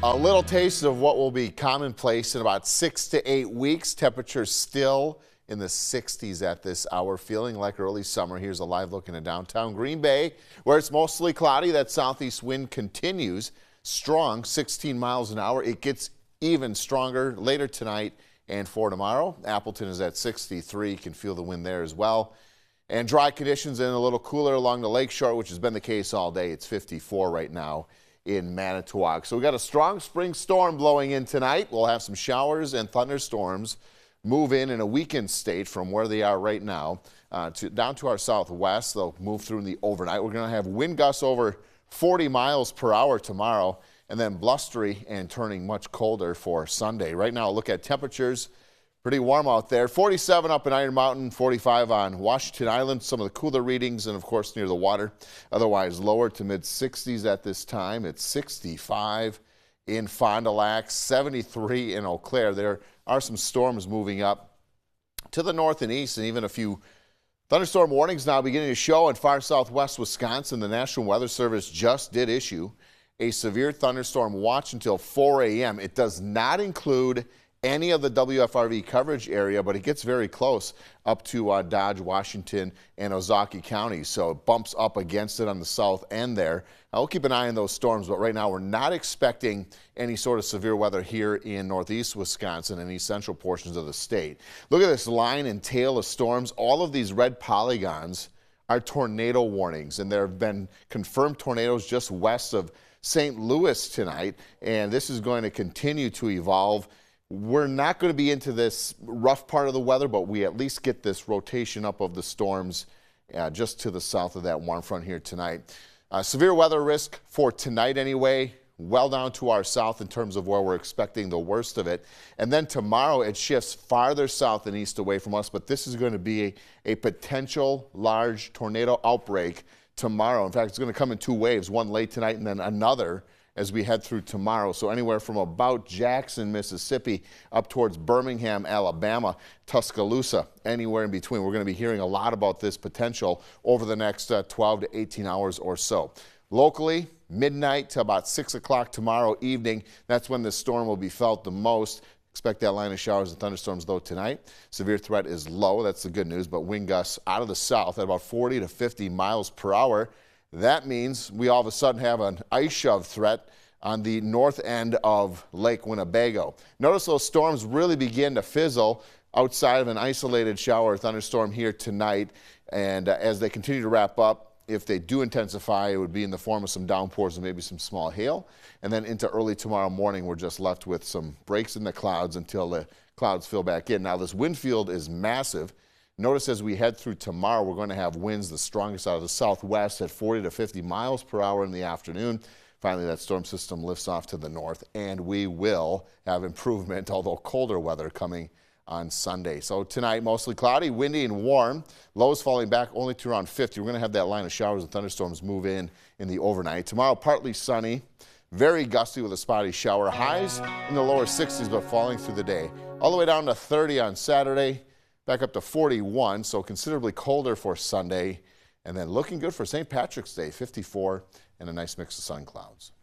A little taste of what will be commonplace in about 6 to 8 weeks. Temperatures still in the 60s at this hour, feeling like early summer. Here's a live look into downtown Green Bay, where it's mostly cloudy. That southeast wind continues strong, 16 miles an hour. It gets even stronger later tonight and for tomorrow. Appleton is at 63. You can feel the wind there as well. And dry conditions and a little cooler along the lakeshore, which has been the case all day. It's 54 right now in Manitowoc. So we got a strong spring storm blowing in tonight. We'll have some showers and thunderstorms move in a weakened state from where they are right now down to our southwest. They'll move through in the overnight. We're going to have wind gusts over 40 miles per hour tomorrow, and then blustery and turning much colder for Sunday. Right now, look at temperatures. Pretty warm out there. 47 up in Iron Mountain, 45 on Washington Island. Some of the cooler readings, and of course near the water. Otherwise lower to mid 60s at this time. It's 65 in Fond du Lac, 73 in Eau Claire. There are some storms moving up to the north and east, and even a few thunderstorm warnings now beginning to show in far southwest Wisconsin. The National Weather Service just did issue a severe thunderstorm watch until 4 a.m. It does not include any of the WFRV coverage area, but it gets very close up to Dodge, Washington, and Ozaukee counties. So it bumps up against it on the south end there. We'll keep an eye on those storms, but right now we're not expecting any sort of severe weather here in northeast Wisconsin and east central portions of the state. Look at this line and tail of storms. All of these red polygons are tornado warnings, and there have been confirmed tornadoes just west of St. Louis tonight, and this is going to continue to evolve. We're not going to be into this rough part of the weather, but we at least get this rotation up of the storms just to the south of that warm front here tonight. Severe weather risk for tonight anyway, well down to our south in terms of where we're expecting the worst of it. And then tomorrow it shifts farther south and east away from us, but this is going to be a potential large tornado outbreak tomorrow. In fact, it's going to come in two waves, one late tonight and then another as we head through tomorrow. So anywhere from about Jackson, Mississippi, up towards Birmingham, Alabama, Tuscaloosa, anywhere in between. We're going to be hearing a lot about this potential over the next 12 to 18 hours or so. Locally, midnight to about 6 o'clock tomorrow evening, that's when this storm will be felt the most. Expect that line of showers and thunderstorms, though, tonight. Severe threat is low. That's the good news, but wind gusts out of the south at about 40 to 50 miles per hour. That means we all of a sudden have an ice shove threat on the north end of Lake Winnebago. Notice those storms really begin to fizzle outside of an isolated shower or thunderstorm here tonight. And as they continue to wrap up, if they do intensify, it would be in the form of some downpours and maybe some small hail. And then into early tomorrow morning, we're just left with some breaks in the clouds until the clouds fill back in. Now, this wind field is massive. Notice as we head through tomorrow, we're going to have winds the strongest out of the southwest at 40 to 50 miles per hour in the afternoon. Finally, that storm system lifts off to the north, and we will have improvement, although colder weather coming on Sunday. So tonight, mostly cloudy, windy, and warm. Lows falling back only to around 50. We're going to have that line of showers and thunderstorms move in the overnight. Tomorrow, partly sunny, very gusty with a spotty shower. Highs in the lower 60s, but falling through the day. All the way down to 30 on Saturday. Back up to 41, so considerably colder for Sunday. And then looking good for St. Patrick's Day, 54, and a nice mix of sun clouds.